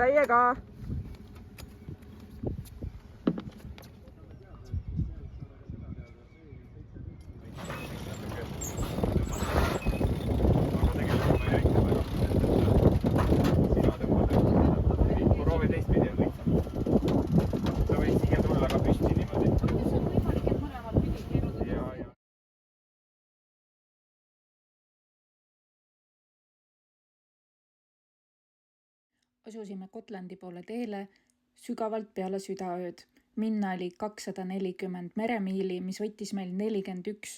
täiega. Asusime Gotlandi poole teele sügavalt peale südaööd. Minna oli 240 meremiili, mis võttis meil 41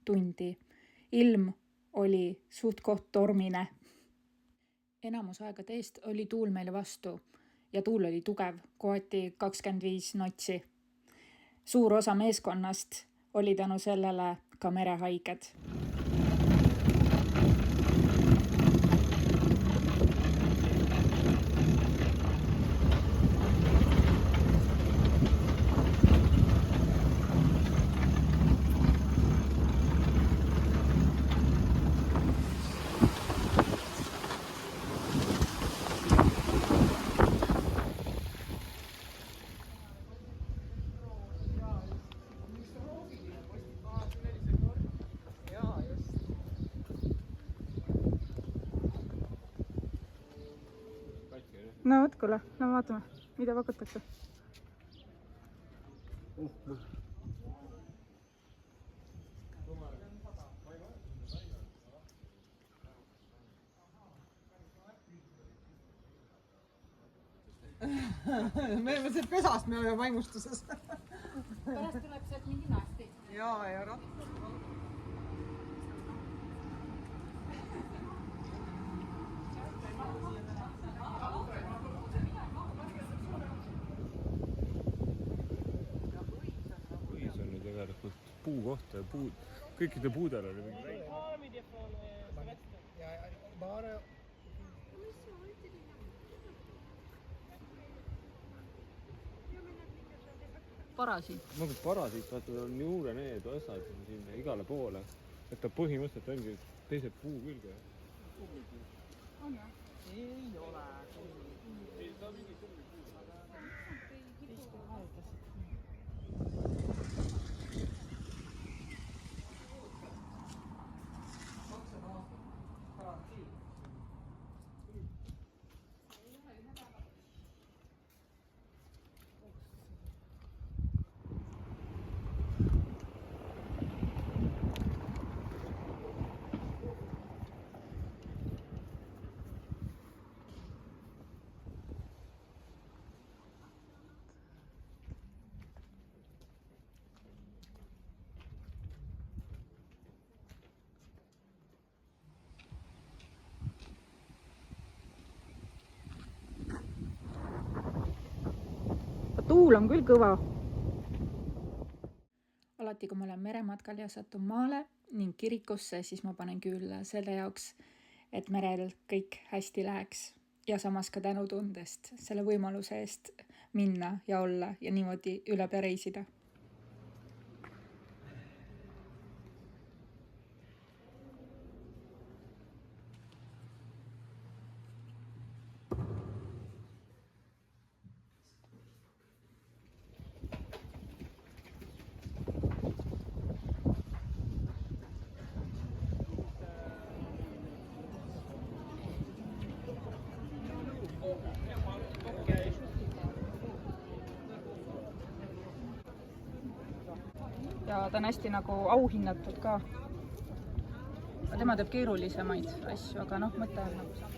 tundi. Ilm oli suht koht tormine. Enamus aegade eest oli tuul meile vastu ja tuul oli tugev, kohati 25 notsi. Suur osa meeskonnast oli tänu sellele ka merehaiged. No võt kuule, no vaatame, mida pakutakse. Me oleme sealt pesast, me oleme vaimustuses. Pärast tuleb sealt mingi naasti. Ja ratta. Põis on nüüd tegelikult puu kohta ja puud, kõikide puudel oli mingi väike. Parasiit. Nagu parasiit, vaata, on juure need osad sinna igale poole. Et ta põhimõtteliselt ongi teised puu külge. On jah? Ei ole. Tuul on küll kõva. Alati, kui ma olen merematkal ja satun maale ning kirikusse, siis ma panen külla selle jaoks, et merel kõik hästi läheks. Ja samas ka tänutundest selle võimaluse eest minna ja olla ja niimoodi üle pea reisida. Ja ta on hästi nagu auhinnatud ka. Tema teeb keerulisemaid asju, aga noh, mõte on nagu sama.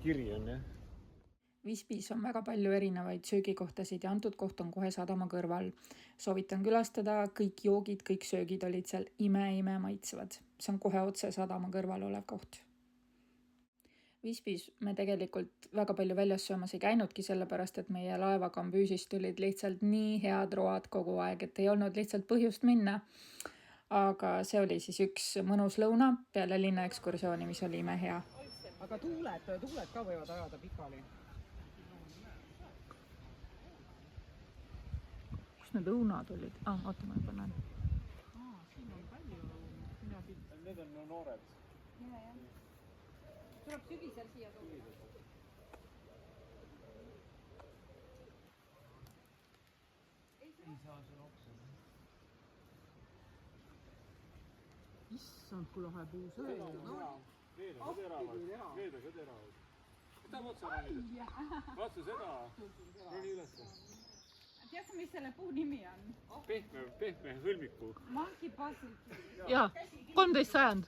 Kiri on jah. Visbis on väga palju erinevaid söögikohtasid ja antud koht on kohe sadama kõrval. Soovitan külastada, kõik joogid, kõik söögid olid seal ime maitsevad. See on kohe otse sadama kõrval olev koht. Visbis me tegelikult väga palju väljas söömas ei käinudki, sellepärast et meie laevaga ambüüsist tulid lihtsalt nii head road kogu aeg, et ei olnud lihtsalt põhjust minna. Aga see oli siis üks mõnus lõuna peale linnaekskursiooni, mis oli imehea. aga tuuled ka võivad ajada pikali. Kus need õunad olid? Oota, ma juba näen. Siin on palju. Need on noored. Tuleb sügisel siia tuua. Issand, kui lahe puus. Need on ka teravad. Võta otsa ronida. Vaata seda. Roni ülesse. Tead, mis selle puu nimi on? Pehme hõlmiku. Monkey puzzle. jaa, 13 sajand.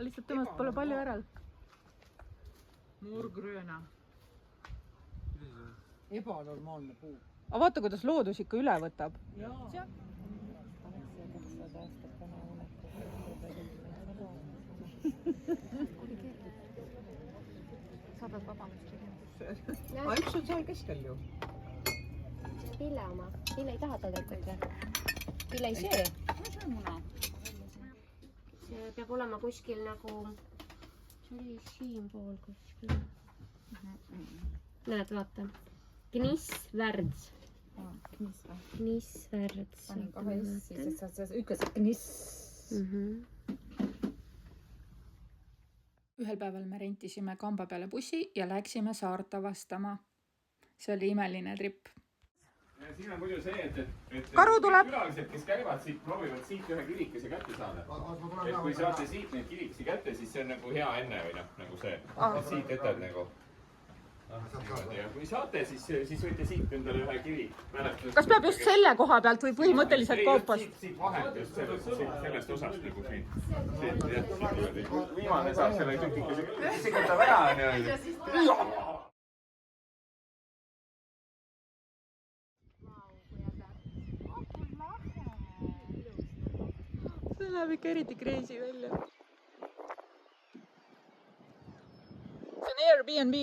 Lihtsalt temast pole palju järel. Murgrööna. Ebanormaalne puu. Aga vaata, kuidas loodus ikka üle võtab. Jaa. Saadad vabandust. Üks on seal keskel ju. Pille oma. Pille ei taha tegelikult või? Pille ei söö. See on muna. See peab olema kuskil nagu... See oli siinpool kuskil. Näed, vaata. Gnissvärds. Gnissvärds. Panin kahe S-i, sest sa ütlesid gniss. Ühel päeval me rentisime kamba peale bussi ja läksime saart avastama. See oli imeline tripp. Siin on muidu see, et Karu tuleb! külalised, kes käivad siit, proovivad siit ühe kirikese kätte saada. Et kui saate siit neid kirikesi kätte, siis see on nagu hea enne või noh, nagu see. Et siit jätad nagu. Ja kui saate, siis võite siit endale ühe kiri mälestada. Kas peab just selle koha pealt või põhimõtteliselt koopast? Siit vahelt just sellest osast nagu siin. Viimane saab selle tükikese. See võtab ära, See läheb ikka eriti crazy välja. See on Airbnb.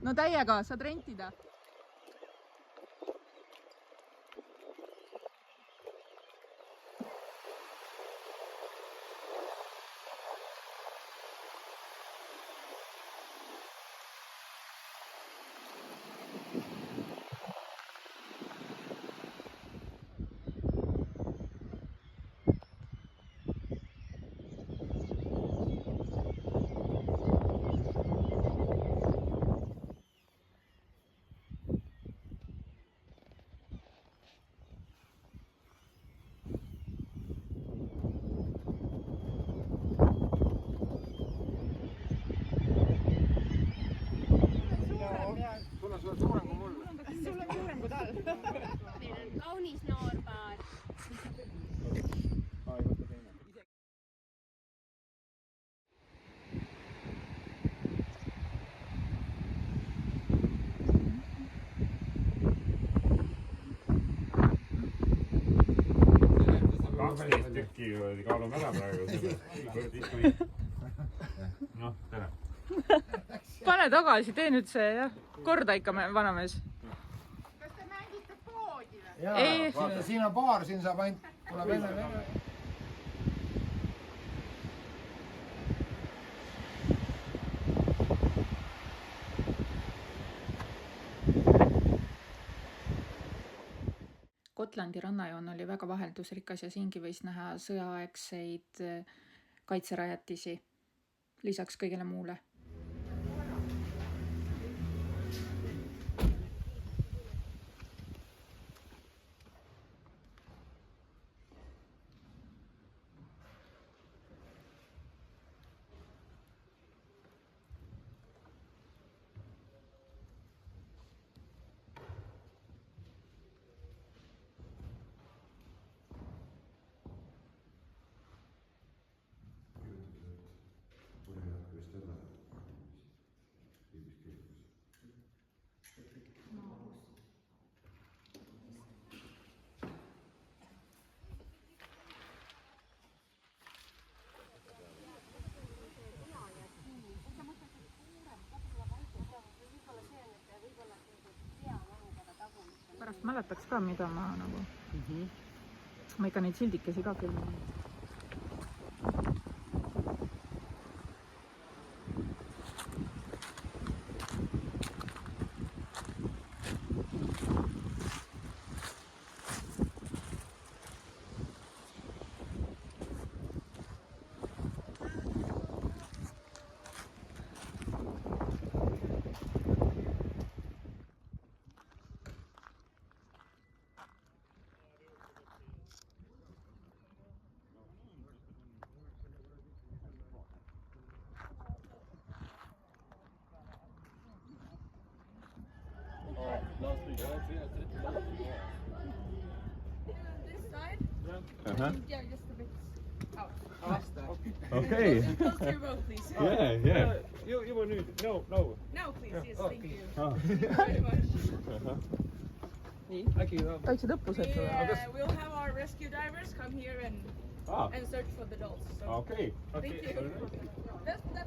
No täiega, saad rentida. Kaunis noor paar. tükki kaalume ära praegu selle. Noh, tere. Pane tagasi, tee nüüd see jah. Korda ikka, vanamees. Kas te mängite poodi või? Jaa, siin on baar, siin saab ainult, tuleb enne. Gotlandi rannajoon oli väga vaheldusrikas ja siingi võis näha sõjaaegseid kaitserajatisi, lisaks kõigele muule. Pärast mäletaks ka, mida ma nagu... Ma ikka neid sildikesi ka küll. Uh-huh. Yeah, just a bit out. Okay. Close to your boat, please. Yeah. You want to... No. No, please. Yes, thank you. Ah. Thank you very much. väiksed õppused sulle. We'll have our rescue divers come here and search for the dolls. So. Okay. Thank you.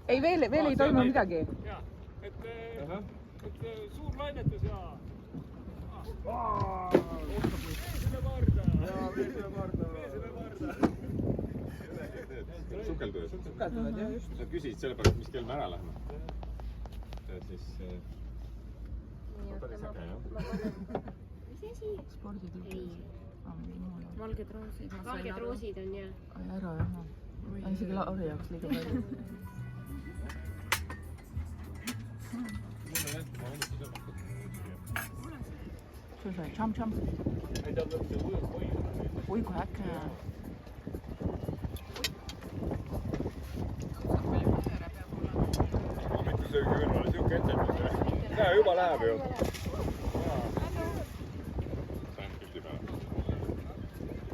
ei, veel ei toimu midagi. Jaa, et suur lainetus ja... Veesele varda! Veesele varda! Sukeldujad. Sukeldujad, jah, just. Sa küsisid selle pärast, mis kell me ära lähme. Siis... päris äge, jah. mis asi? spordiklubi. Valged roosid on jah. ära jah. On isegi Lauri jaoks liiga palju. sul see jump. oi kui äge. Hommikusöögi kõrvale siuke etendus. Näe, juba läheb ju.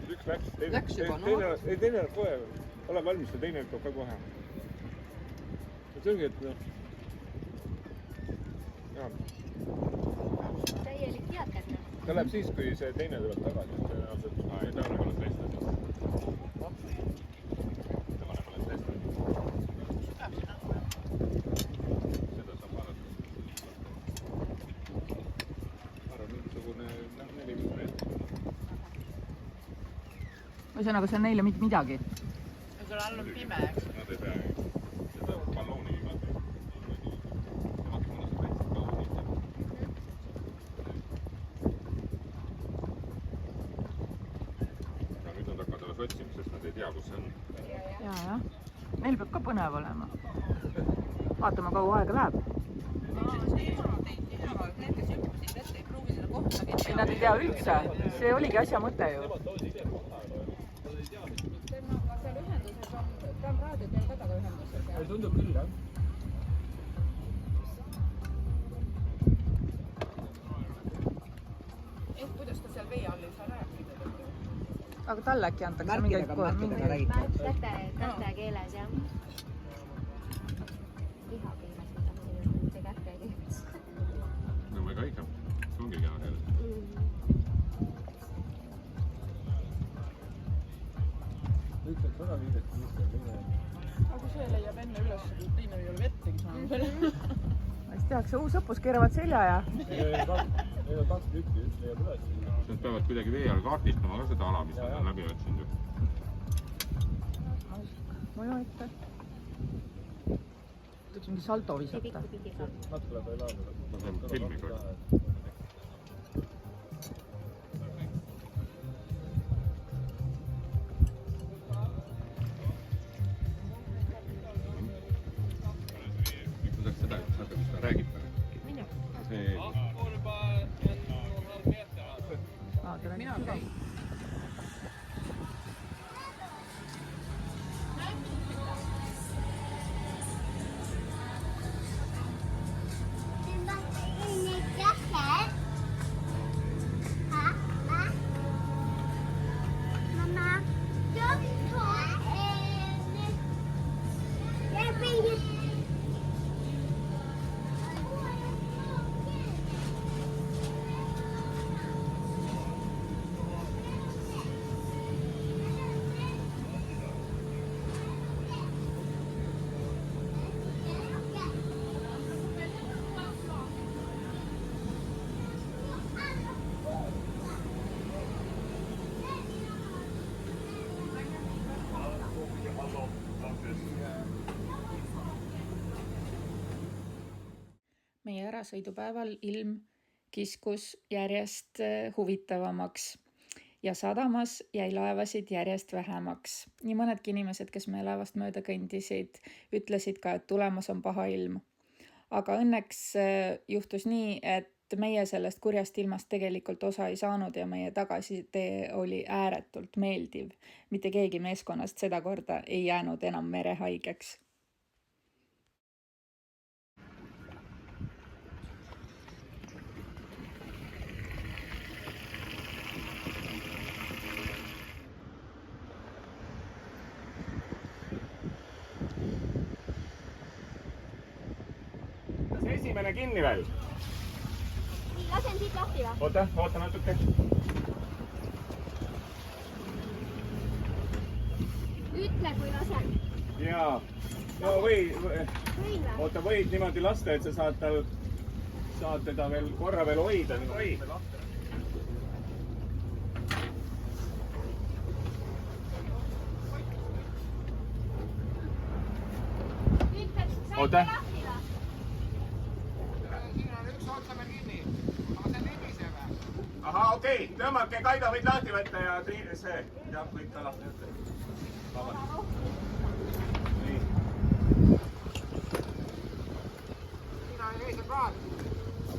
Üks läks. Läks juba, no. Teine läheb kohe. Ole valmis, teine lükkab ka kohe. See ongi, et noh. Täielik teater. Ta läheb siis, kui see teine tuleb tagasi. See on ausalt. Ei, ta on nagu teist. Tema nagu teist. Seda saab vaadata. Arvan, mingisugune 4 meetrit. ühesõnaga, see on neile mitte midagi. Seal all on pime, eks. Nad ei pea seda ballooni viimati. Vaata, mõnus on väiksed balloonid. Aga nüüd nad hakkavad alles otsima, sest nad ei tea, kus see on. Jah. Neil peab ka põnev olema. Vaatame, kaua aega läheb. Ei, nad ei tea üldse. See oligi asja mõte ju. Tundub küll, jah. Kuidas ta seal vee all ei saa rääkida? Aga talle äkki antakse Märkidega räägib. Käte keeles jah. Liha keeles, ma tahtsin mitte käte keeles. No väga õige. See ongi keha keeles. Ütleks väga kiiresti, mis see teine. Aga see leiab enne üles, kui teine ei ole vettegi saanud. Siis tehakse uus õppus, keeravad selja ja... Neil on 2 tükki, üks leiab üles. Nad peavad kuidagi vee all kaardistama ka seda ala, mis nad on läbi otsinud. Mõju ette. Võiks mingi salto visata. Natuke läheb veel aega. Ma saan filmi korda. Seda, et saada, mis ta räägib. See... Mina käin. Meie ärasõidupäeval ilm kiskus järjest huvitavamaks ja sadamas jäi laevasid järjest vähemaks. Nii mõnedki inimesed, kes meie laevast mööda kõndisid, ütlesid ka, et tulemas on paha ilm. Aga õnneks juhtus nii, et meie sellest kurjast ilmast tegelikult osa ei saanud ja meie tagasitee oli ääretult meeldiv. Mitte keegi meeskonnast seda korda ei jäänud enam merehaigeks. esimene kinni veel. Lasen siit lahti või? Oota natuke. Ütle, kui lasen. Jaa. No oota, võid niimoodi lasta, et sa saad teda veel korra veel hoida. Oota. Aha, okei. Tõmmake, Kaido võid lahti võtta ja see. Jah, võid ka lahti võtta. Nii.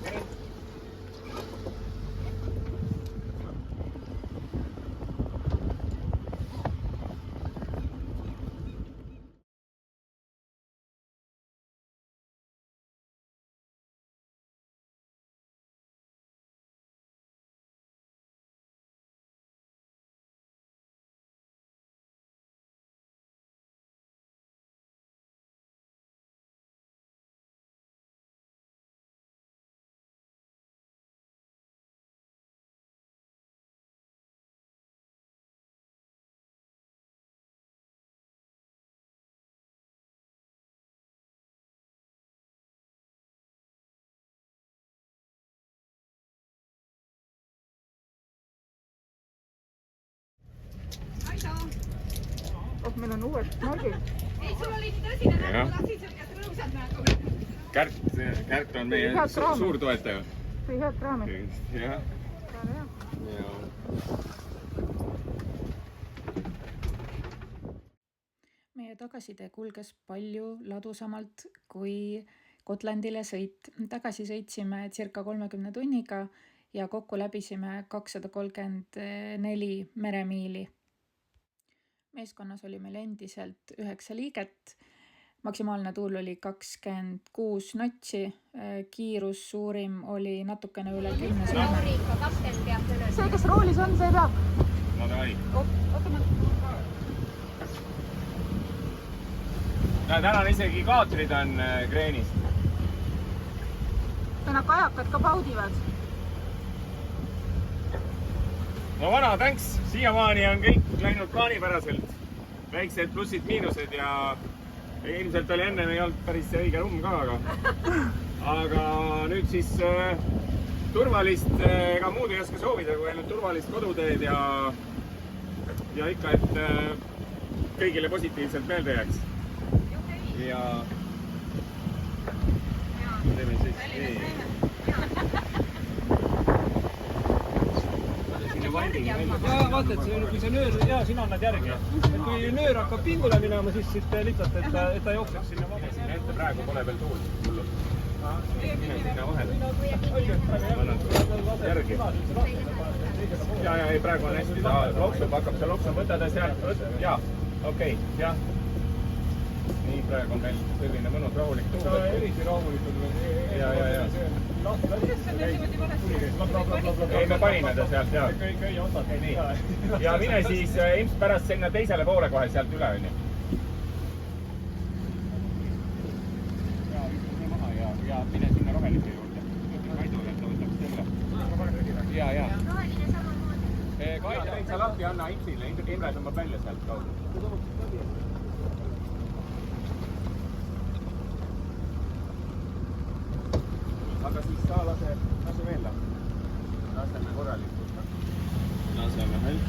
Okei. Meil on uued märgid. Ei, sul oli nii tõsine nägu, ma tahtsin sellised rõõmsad nägu. Kärt on meie suur toetaja. Või head kraami. Jah. Meie tagasitee kulges palju ladusamalt kui Gotlandile sõit. Tagasi sõitsime circa 30 tunniga ja kokku läbisime 234 meremiili. Meeskonnas oli meil endiselt 9 liiget. Maksimaalne tuul oli 26 notsi. Kiirus suurim oli natukene üle 10 sõime. See, kes roolis on, see peab. No davai. Tänan isegi kaatrid on kreenist. Täna kajakad ka paudivad. No vana, thanks. Siiamaani on kõik läinud plaanipäraselt. Väiksed plussid-miinused ja ilmselt oli enne ei olnud päris õige rumm ka, aga nüüd siis turvalist, ega muud ei oska soovida, kui ainult turvalist koduteed ja ikka, et kõigile positiivselt meelde jääks. Ja teeme siis nii. Ja vaata, et kui see nöör, ja sina annad järgi. Et kui nöör hakkab pingule minema, siis lihtsalt, et ta jookseks sinna vahele. Siin ette praegu pole veel tuult. Mine sinna vahele. Ma annan järgi. Ja, ei, praegu on hästi. Ta loksub, hakkab see loksub. Võtad sealt. Ja, okei, jah. Nii, praegu on meil selline mõnus rahulik tuul. Ta eriti rahulikult. Ja. Ei, me panime ta sealt, jaa. Ja mine siis ilmselt pärast sinna teisele poole kohe sealt üle, on ju. Ja mine sinna rohelise juurde. Kaidule, et ta võtab selle. Ja. Kaide, sa lahti anna Imsile, Imre tõmbab välja sealt kaudu. Aga siis sa lase veel lahti. Laseme korralikult. Laseme veel.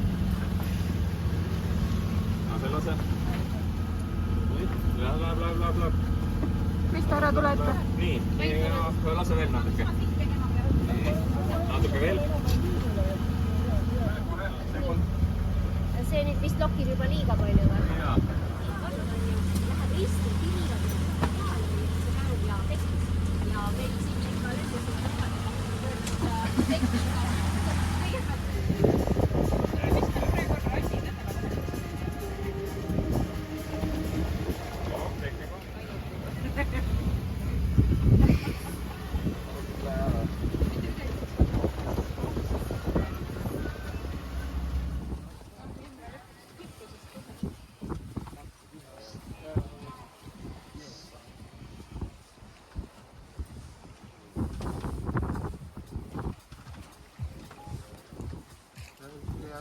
Lase. Läheb. Mis ta ära tule ette? Nii, lase veel natuke. Natuke veel. See nüüd vist lokib juba liiga palju või? Jaa. Läheb risti, kiriga. Ja tekstis. Ja veel siin ikka lõpuks. Tekstis.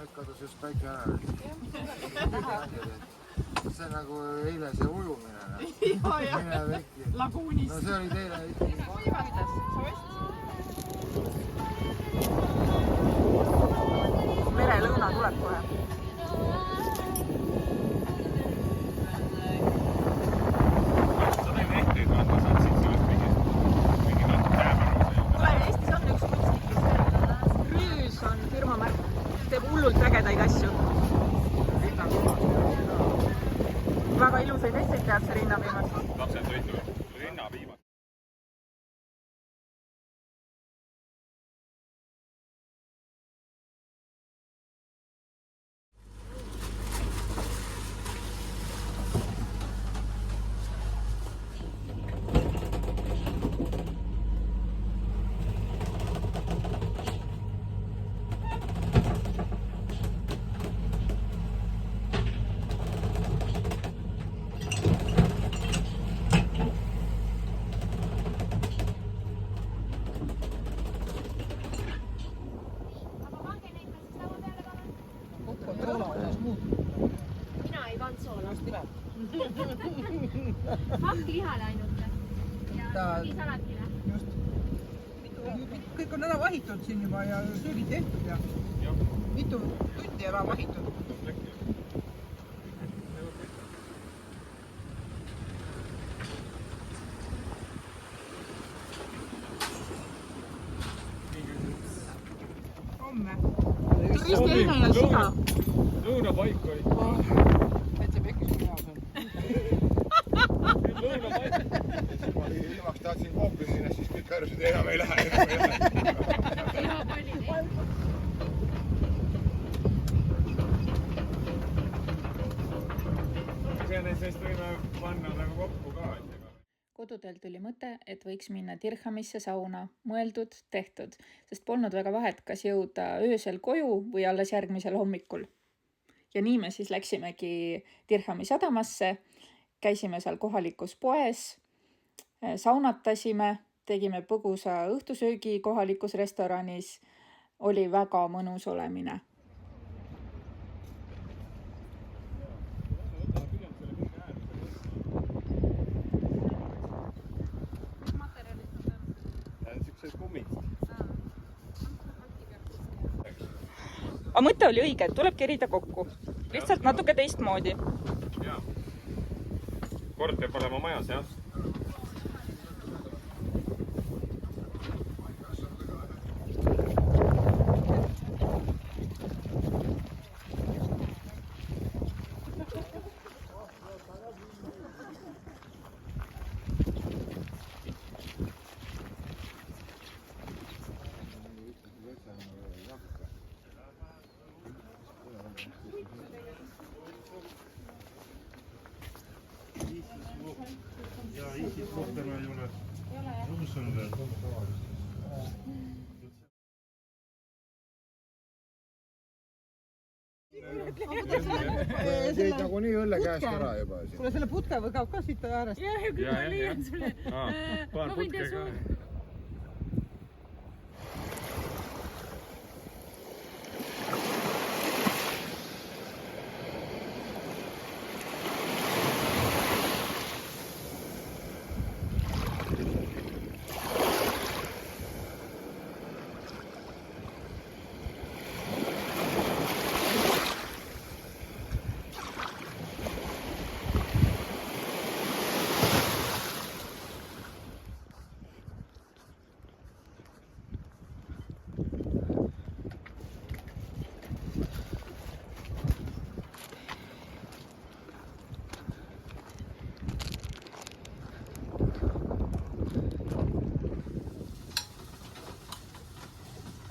nüüd kadus just päike ära. See nagu eile see ujumine. Mine vekki. Laguunis. No see oli teile ikkagi. Uivates, sa võistsid? Merelõuna tuleb kohe. Sa võid ehteid vaata, saad siit sellest mingi natuke käepära. Kuule, Eestis on üks kunstnik, Rüüs on firma märk, teeb hullult ägedaid asju. Väga ilusaid esteid teab see rinnapiimas. Lapsed võitu rinnapiimad. Mina ei pannud soola. Hakklihale ainult. Ja salatile. Kõik on ära vahitud siin juba ja söögid tehtud ja mitu tundi ära vahitud. Homme. Turisti eile ja siga. Lõunapaik oli. Täitsa pekkis kui jaos on. Lõunapaik. Viimaks tahtsin koopi minna, siis kõik harjusid enam ei lähe. Iseenesest võime panna nagu kokku ka. Kodudel tuli mõte, et võiks minna Dirhamisse sauna. Mõeldud, tehtud, sest polnud väga vahet, kas jõuda öösel koju või alles järgmisel hommikul. Ja nii me siis läksimegi Dirhami sadamasse, käisime seal kohalikus poes, saunatasime, tegime põgusa õhtusöögi kohalikus restoranis. Oli väga mõnus olemine. Siuksed kummid. Aga mõte oli õige, et tuleb kerida kokku. Lihtsalt natuke teistmoodi. Jaa. Kord peab olema majas, jah. Ja ISIS kohtena ei ole. Kus on veel? Teid nagu nii õlle käest ära juba. Kuule, selle putke võgab ka siit äärest. Jah, ja kui ma leian sulle. Paar putke ka.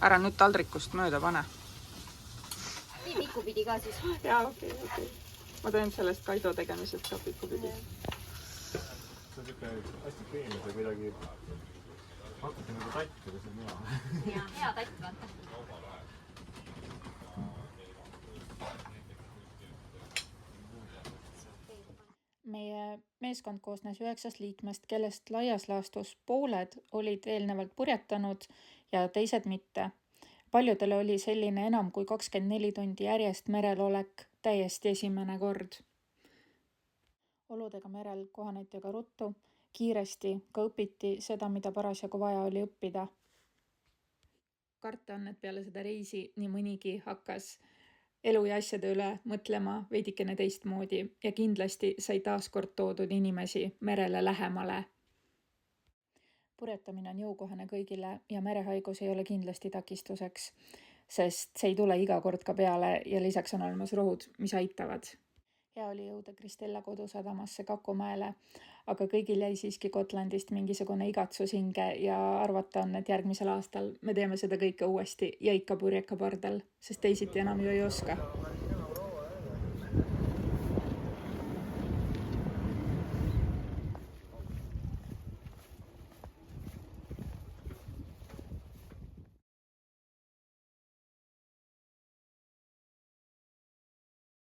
Ära nüüd taldrikust mööda pane. Nii pikupidi ka siis. Jaa, okei. Ma teen sellest Kaido tegemisest ka pikupidi. See on siuke hästi peenis ja kuidagi natuke nagu tatt, aga see on hea. Ja, hea tatt vaata. Meie meeskond koosnes 9 liikmest, kellest laias laastus pooled olid eelnevalt purjetanud ja teised mitte. paljudele oli selline enam kui 24 tundi järjest merel olek täiesti esimene kord. Oludega merel kohaneti aga ruttu, kiiresti ka õpiti seda, mida parasjagu vaja oli õppida. Karta on, et peale seda reisi nii mõnigi hakkas elu ja asjade üle mõtlema veidikene teistmoodi ja kindlasti sai taaskord toodud inimesi merele lähemale. Purjetamine on jõukohane kõigile ja merehaigus ei ole kindlasti takistuseks, sest see ei tule iga kord ka peale ja lisaks on olemas rohud, mis aitavad. Hea oli jõuda Kristella kodusadamasse Kakumäele, aga kõigil jäi siiski Gotlandist mingisugune igatsus hinge ja arvata on, et järgmisel aastal me teeme seda kõike uuesti ja ikka purjeka pardal, sest teisiti enam ju ei oska.